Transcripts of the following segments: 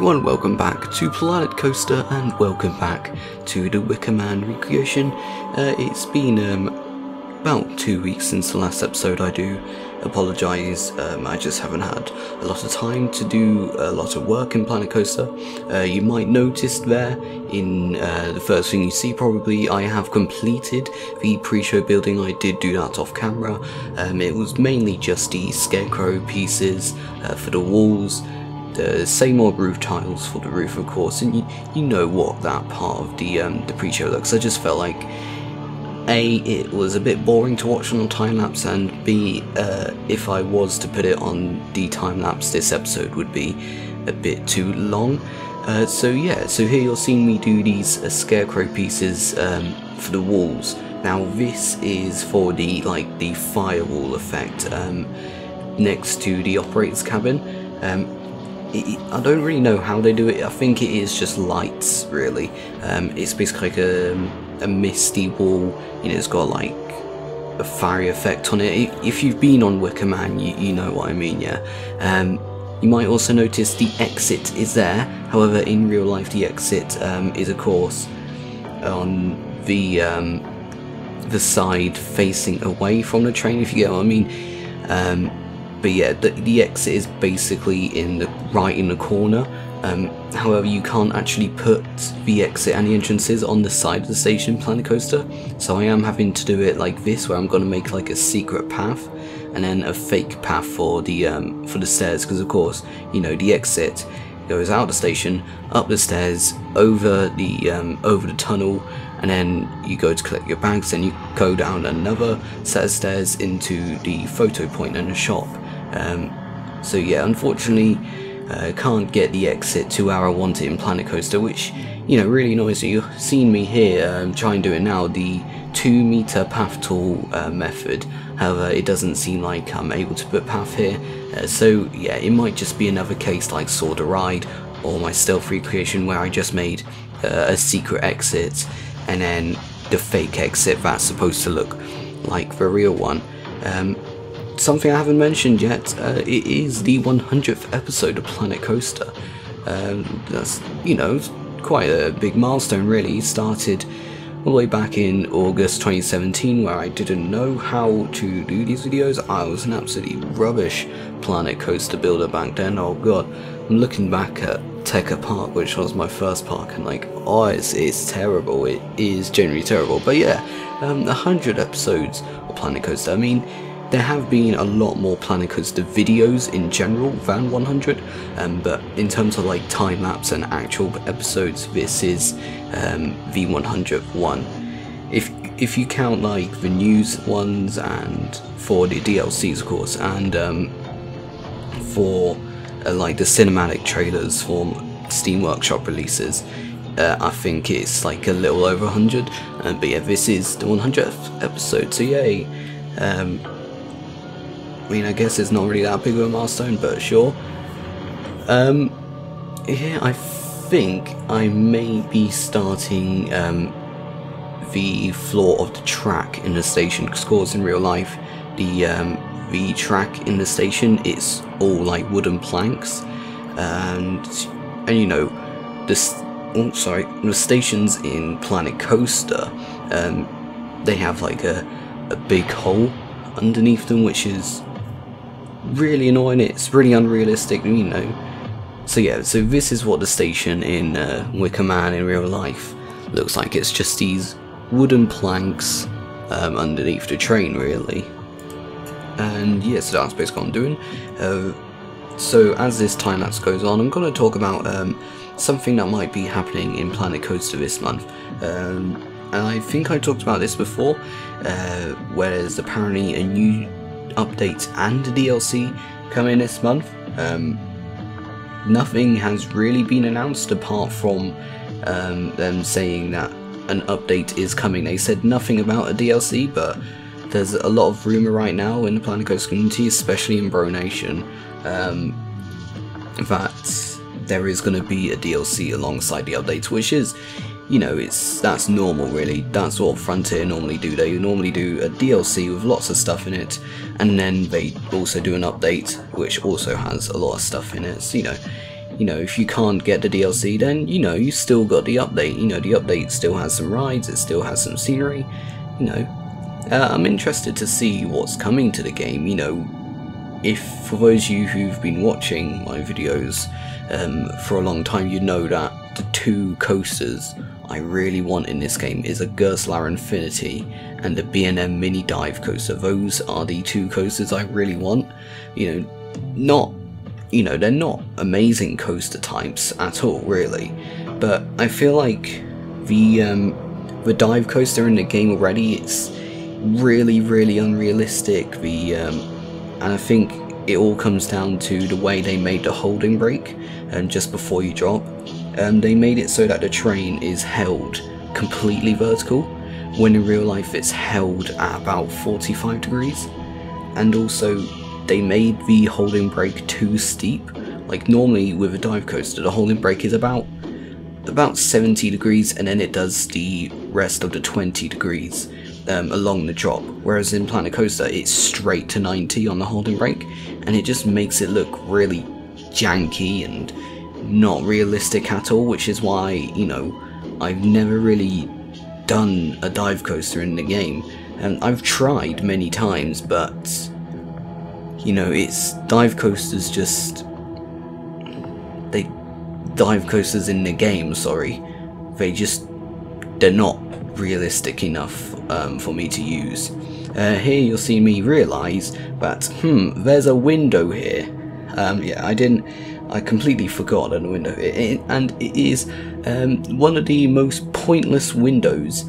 everyone, welcome back to Planet Coaster and welcome back to the Wicker Man recreation. It's been about 2 weeks since the last episode. I do apologise, I just haven't had a lot of time to do a lot of work in Planet Coaster. You might notice there in the first thing you see probably I have completed the pre-show building. I did do that off camera. It was mainly just the scarecrow pieces for the walls, the same old roof tiles for the roof, of course, and you know what that part of the pre-show looks. I just felt like A, it was a bit boring to watch on a time-lapse, and B, if I was to put it on the time-lapse, this episode would be a bit too long. So yeah, so here you're seeing me do these scarecrow pieces for the walls. Now this is for the firewall effect next to the operator's cabin. I don't really know how they do it. I think it is just lights, really. It's basically like a misty wall. You know, it's got like a fiery effect on it. If you've been on Wicker Man, you know what I mean, yeah. You might also notice the exit is there. However, in real life, the exit is, of course, on the side facing away from the train, if you get what I mean. But yeah, the exit is basically right in the corner. However, you can't actually put the exit and the entrances on the side of the station Planet Coaster, so I am having to do it like this, where I'm going to make like a secret path and then a fake path for the stairs, because of course, you know, the exit goes out the station, up the stairs, over the tunnel, and then you go to collect your bags, and you go down another set of stairs into the photo point and the shop. So yeah, unfortunately, can't get the exit to where I want it in Planet Coaster, which, you know, really annoys me. You've seen me here try and do it now, the 2-meter path tool method. However, it doesn't seem like I'm able to put path here. So yeah, it might just be another case like Sword of Ride or my stealth recreation, where I just made a secret exit and then the fake exit that's supposed to look like the real one. Something I haven't mentioned yet, it is the 100th episode of Planet Coaster. That's, you know, quite a big milestone really. It started all the way back in August 2017, where I didn't know how to do these videos. I was an absolutely rubbish Planet Coaster builder back then. Oh god, I'm looking back at Tekka Park, which was my first park, and like, oh, it's terrible. It is genuinely terrible. But yeah, 100 episodes of Planet Coaster. I mean, there have been a lot more Planet Coaster videos in general than 100, but in terms of like time-lapse and actual episodes, this is the 100th one. If you count like the news ones and for the DLCs, of course, and for like the cinematic trailers for Steam Workshop releases, I think it's like a little over 100. But yeah, this is the 100th episode, so yay. I mean, I guess it's not really that big of a milestone, but sure. Yeah, I think I may be starting the floor of the track in the station, because of course in real life the track in the station is all like wooden planks, and you know, the stations in Planet Coaster, they have like a big hole underneath them, which is really annoying. It's really unrealistic, you know. So yeah, so this is what the station in Wicker Man in real life looks like. It's just these wooden planks underneath the train, really. And yeah, so that's basically what I'm doing. So as this time-lapse goes on, I'm going to talk about something that might be happening in Planet Coaster this month. And I think I talked about this before, where there's apparently a new update and DLC coming this month. Nothing has really been announced apart from them saying that an update is coming. They said nothing about a DLC, but there's a lot of rumour right now in the Planet Coaster community, especially in Bro Nation, that there is going to be a DLC alongside the updates, which is, you know, that's normal really. That's what Frontier normally do. They normally do a DLC with lots of stuff in it, and then they also do an update which also has a lot of stuff in it. So, you know, you know, if you can't get the DLC, then, you know, you still got the update. You know, the update still has some rides, it still has some scenery, you know. I'm interested to see what's coming to the game, you know. If, for those of you who've been watching my videos for a long time, you know that the two coasters I really want in this game is a Gerslar Infinity and the B&M Mini Dive Coaster. Those are the two coasters I really want. You know, they're not amazing coaster types at all, really, but I feel like the dive coaster in the game already, it's really unrealistic. And I think it all comes down to the way they made the holding brake, and just before you drop, they made it so that the train is held completely vertical, when in real life it's held at about 45 degrees. And also they made the holding brake too steep. Like normally with a dive coaster, the holding brake is about 70 degrees, and then it does the rest of the 20 degrees along the drop, whereas in Planet Coaster it's straight to 90 on the holding brake, and it just makes it look really janky and not realistic at all, which is why, you know, I've never really done a dive coaster in the game. And I've tried many times, but, you know, it's dive coasters dive coasters in the game, sorry, they're not realistic enough for me to use. Here you'll see me realise that, there's a window here. Yeah, I completely forgot that the window, and it is one of the most pointless windows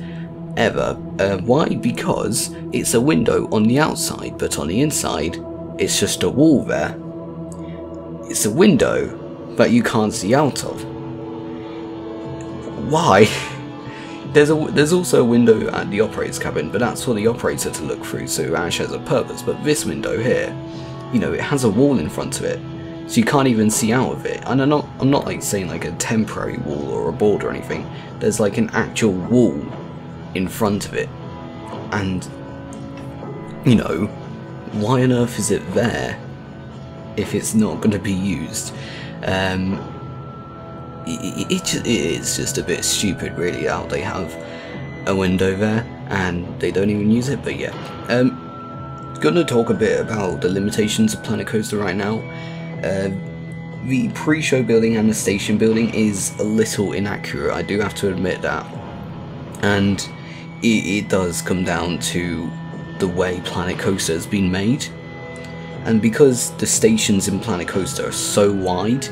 ever. Why? Because it's a window on the outside, but on the inside, it's just a wall there. It's a window that you can't see out of. Why? There's also a window at the operator's cabin, but that's for the operator to look through, so it actually has a purpose. But this window here, you know, it has a wall in front of it, so you can't even see out of it. And I'm not like saying like a temporary wall or a board or anything. There's like an actual wall in front of it, and you know, why on earth is it there if it's not going to be used? It's just a bit stupid, really, how they have a window there and they don't even use it. But yeah, gonna talk a bit about the limitations of Planet Coaster right now. The pre-show building and the station building is a little inaccurate, I do have to admit that, and it does come down to the way Planet Coaster has been made. And because the stations in Planet Coaster are so wide,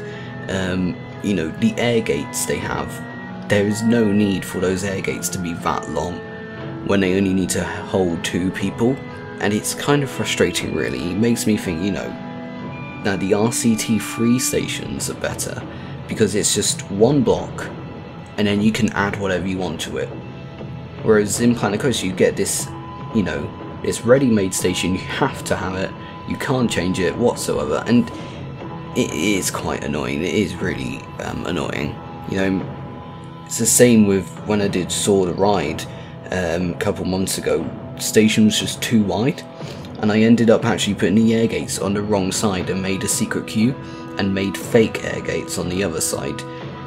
you know, the air gates they have, there is no need for those air gates to be that long when they only need to hold 2 people, and it's kind of frustrating, really. It makes me think, you know, that the RCT3 stations are better, because it's just one block and then you can add whatever you want to it. Whereas in Planet Coaster you get this, you know, this ready-made station, you have to have it, you can't change it whatsoever, and it is quite annoying. It is really annoying. You know, it's the same with when I did Saw the Ride a couple months ago. The station was just too wide, and I ended up actually putting the air gates on the wrong side and made a secret queue and made fake air gates on the other side.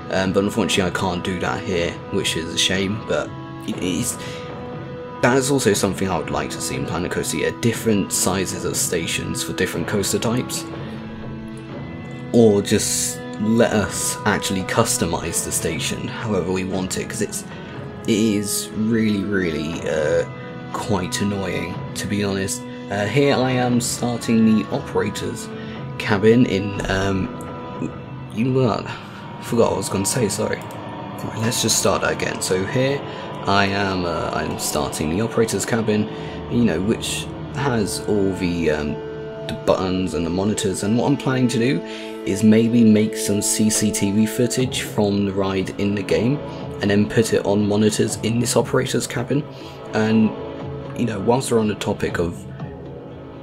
But unfortunately I can't do that here, which is a shame, but that is also something I would like to see in Planet Coaster. Yeah, different sizes of stations for different coaster types, or just let us actually customize the station however we want it, because it is really quite annoying, to be honest. Here I am starting the operator's cabin in you know what, I forgot what I was going to say, sorry. Right, let's just start that again. So here I am, I'm starting the operator's cabin, you know, which has all the buttons and the monitors, and what I'm planning to do is maybe make some CCTV footage from the ride in the game and then put it on monitors in this operator's cabin. And, you know, whilst we're on the topic of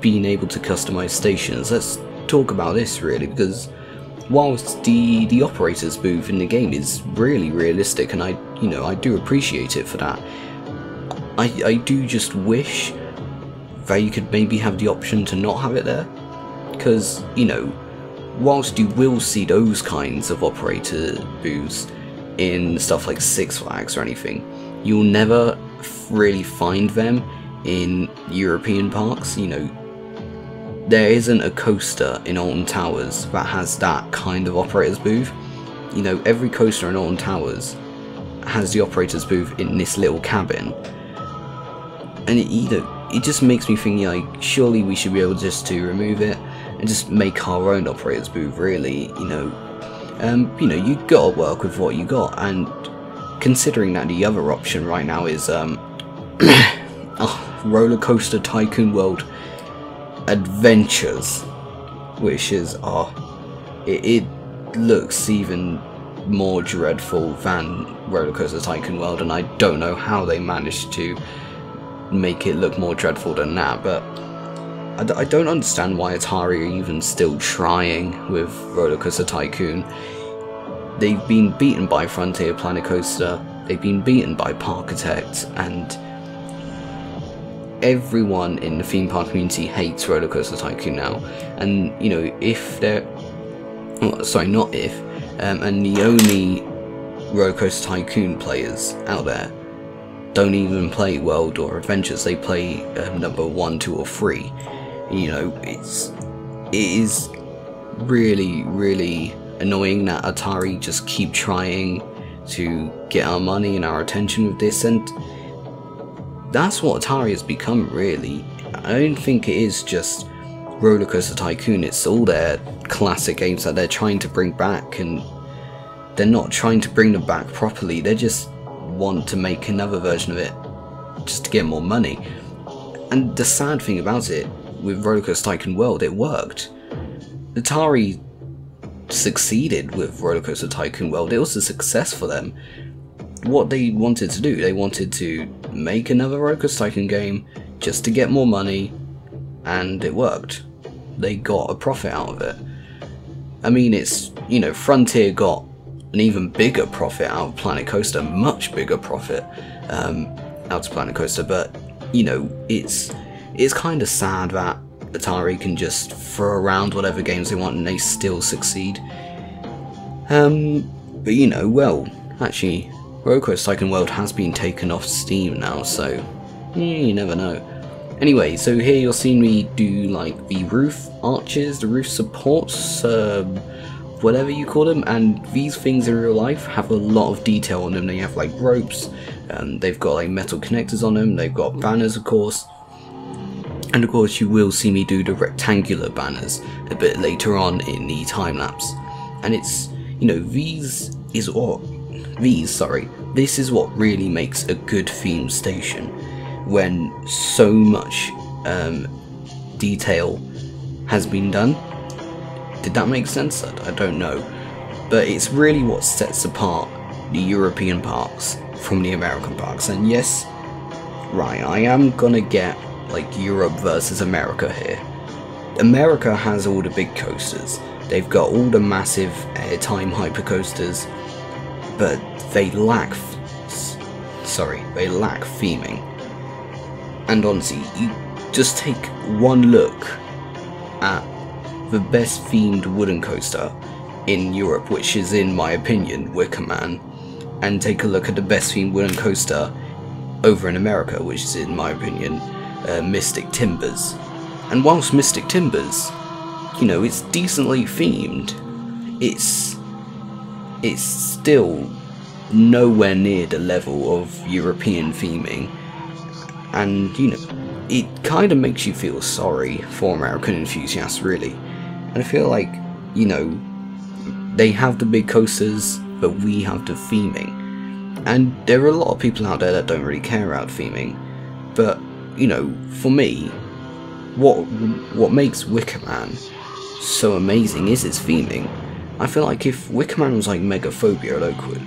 being able to customize stations, let's talk about this, really, because whilst the operator's booth in the game is really realistic, and I do appreciate it for that, I do just wish that you could maybe have the option to not have it there, because, you know, whilst you will see those kinds of operator booths in stuff like Six Flags or anything, you'll never really find them in European parks. You know, there isn't a coaster in Alton Towers that has that kind of operator's booth. You know, every coaster in Alton Towers has the operator's booth in this little cabin, and it just makes me think, like, surely we should be able just to remove it and just make our own operator's booth, really. You know, you gotta work with what you got, and considering that the other option right now is Roller Coaster Tycoon World Adventures, which is it looks even more dreadful than Roller Coaster Tycoon World, and I don't know how they managed to make it look more dreadful than that. But I don't understand why Atari are even still trying with Roller Coaster Tycoon. They've been beaten by Frontier Planet Coaster, they've been beaten by Parkitect, and everyone in the theme park community hates Roller Coaster Tycoon now. And you know, if they're, well, sorry, not if, and the only Roller Coaster Tycoon players out there don't even play World or Adventures, they play number 1, 2 or 3. You know, it is really, really annoying that Atari just keep trying to get our money and our attention with this, and that's what Atari has become, really. I don't think it is just Roller Coaster Tycoon, it's all their classic games that they're trying to bring back, and they're not trying to bring them back properly, they just want to make another version of it just to get more money. And the sad thing about it, with Roller Coaster Tycoon World, it worked. Atari succeeded with Roller Coaster Tycoon World, it was a success for them. What they wanted to do, they wanted to make another Roller Coaster Tycoon game just to get more money, and it worked. They got a profit out of it. I mean, it's, you know, Frontier got an even bigger profit out of Planet Coaster, much bigger profit out of Planet Coaster, but, you know, it's kind of sad that Atari can just throw around whatever games they want and they still succeed. But you know, well, actually, Roller Coaster Tycoon World has been taken off Steam now, so you never know. Anyway, so here you'll see me do like the roof arches, the roof supports, whatever you call them, and these things in real life have a lot of detail on them. They have like ropes, they've got like metal connectors on them, they've got banners of course, and of course you will see me do the rectangular banners a bit later on in the time lapse. And it's, you know, this is what really makes a good theme station, when so much detail has been done. Did that make sense? I don't know, but it's really what sets apart the European parks from the American parks. And yes, right, I am gonna get like Europe versus America here. America has all the big coasters, they've got all the massive airtime hypercoasters, but they lack theming. And honestly, you just take one look at the best themed wooden coaster in Europe, which is in my opinion Wicker Man, and take a look at the best themed wooden coaster over in America, which is in my opinion Mystic Timbers. And whilst Mystic Timbers, you know, it's decently themed, it's still nowhere near the level of European theming. And you know, it kind of makes you feel sorry for American enthusiasts, really. And I feel like, you know, they have the big coasters, but we have the theming. And there are a lot of people out there that don't really care about theming. But, you know, for me, what makes Wicker Man so amazing is its theming. I feel like if Wicker Man was like Megaphobia or Loakin,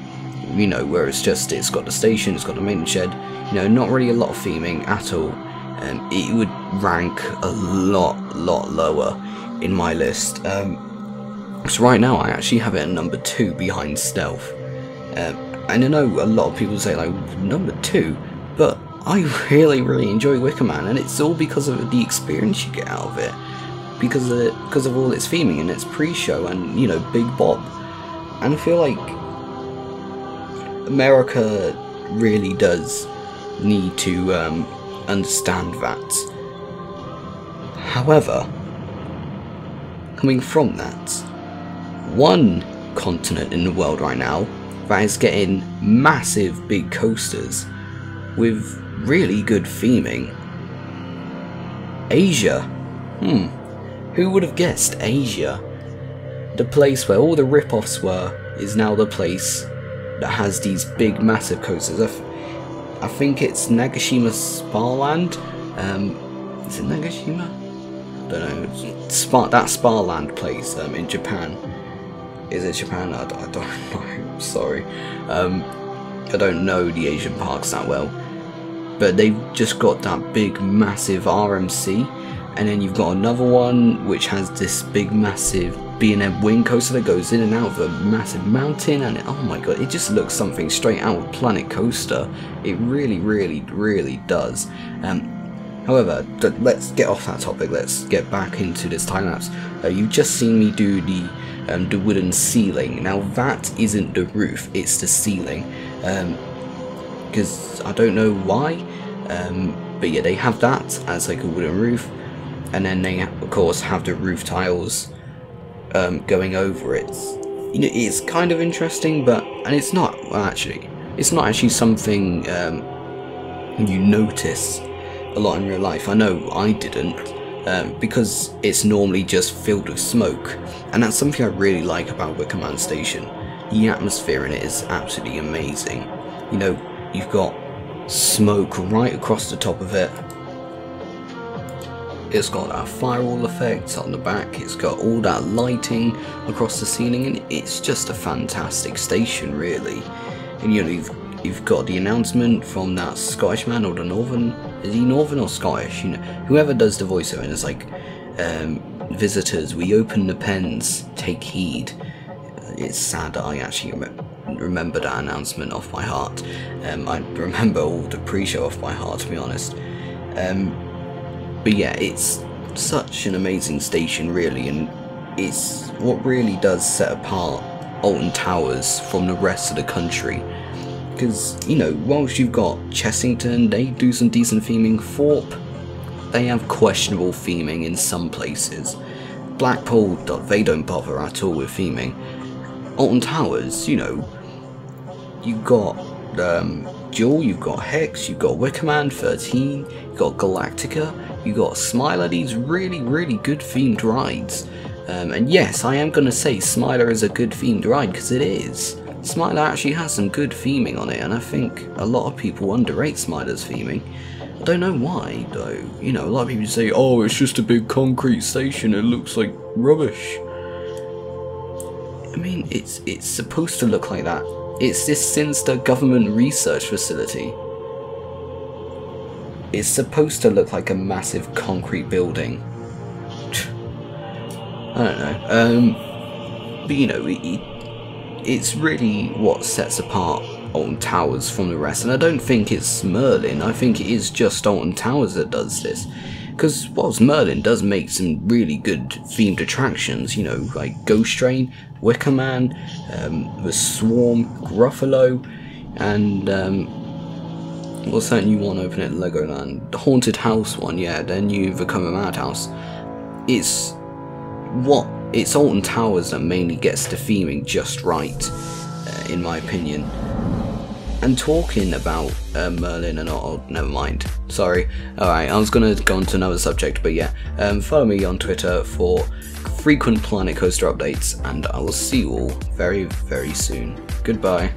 you know, where it's got the station, it's got the maintenance shed, you know, not really a lot of theming at all, it would rank a lot lower in my list. So right now I actually have it at number 2 behind Stealth. And I know a lot of people say like number 2, but I really enjoy Wicker Man, and it's all because of the experience you get out of it. because of all its theming and its pre-show and, you know, Big Bob. And I feel like America really does need to understand that. However, coming from that, one continent in the world right now that is getting massive big coasters with really good theming. Asia. Who would have guessed Asia? The place where all the rip-offs were is now the place that has these big massive coasters. I think it's Nagashima Sparland. Is it Nagashima? I don't know. That Sparland place in Japan. Is it Japan? I don't know. Sorry. I don't know the Asian parks that well. But they've just got that big massive RMC, and then you've got another one which has this big massive B&M wing coaster that goes in and out of a massive mountain, and oh my god, it just looks something straight out of Planet Coaster. It really, really, really does. However, let's get off that topic. Let's get back into this time lapse. You've just seen me do the wooden ceiling. Now that isn't the roof; it's the ceiling. Because I don't know why, but yeah, they have that as like a wooden roof, and then they of course have the roof tiles going over it. You know, it's kind of interesting, and it's not actually something you notice a lot in real life. I know I didn't, because it's normally just filled with smoke, and that's something I really like about Wicker Man Station. The atmosphere in it is absolutely amazing. You know, you've got smoke right across the top of it. It's got that firewall effect on the back. It's got all that lighting across the ceiling, and it's just a fantastic station, really. And you know, you've got the announcement from that Scottish man, or the Northern. Is he Northern or Scottish? You know, whoever does the voiceover, and it's like, visitors, we open the pens, take heed. It's sad that I actually remember that announcement off my heart. I remember all the pre-show off by heart, to be honest. But yeah, it's such an amazing station, really, and it's what really does set apart Alton Towers from the rest of the country. Because, you know, whilst you've got Chessington, they do some decent theming. Thorpe, they have questionable theming in some places. Blackpool, they don't bother at all with theming. Alton Towers, you know, you've got Jewel, you've got Hex, you've got Wicker Man 13, you've got Galactica, you've got Smiler, these really, really good themed rides. And yes, I am going to say Smiler is a good themed ride, because it is. Smiler actually has some good theming on it, and I think a lot of people underrate Smiler's theming. I don't know why, though. You know, a lot of people say, oh, it's just a big concrete station, it looks like rubbish. I mean, it's supposed to look like that. It's this sinister government research facility. It's supposed to look like a massive concrete building. I don't know. But you know, it's really what sets apart Alton Towers from the rest. And I don't think it's Merlin. I think it is just Alton Towers that does this. Because whilst Merlin does make some really good themed attractions, you know, like Ghost Train, Wicker Man, the Swarm, Gruffalo, and what's that new one open at Legoland? The Haunted House one, yeah, then you become a Madhouse. It's Alton Towers that mainly gets the theming just right, in my opinion. And talking about Merlin and all, never mind, sorry. Alright, I was going to go on to another subject, but yeah, follow me on Twitter for frequent Planet Coaster updates, and I will see you all very, very soon. Goodbye.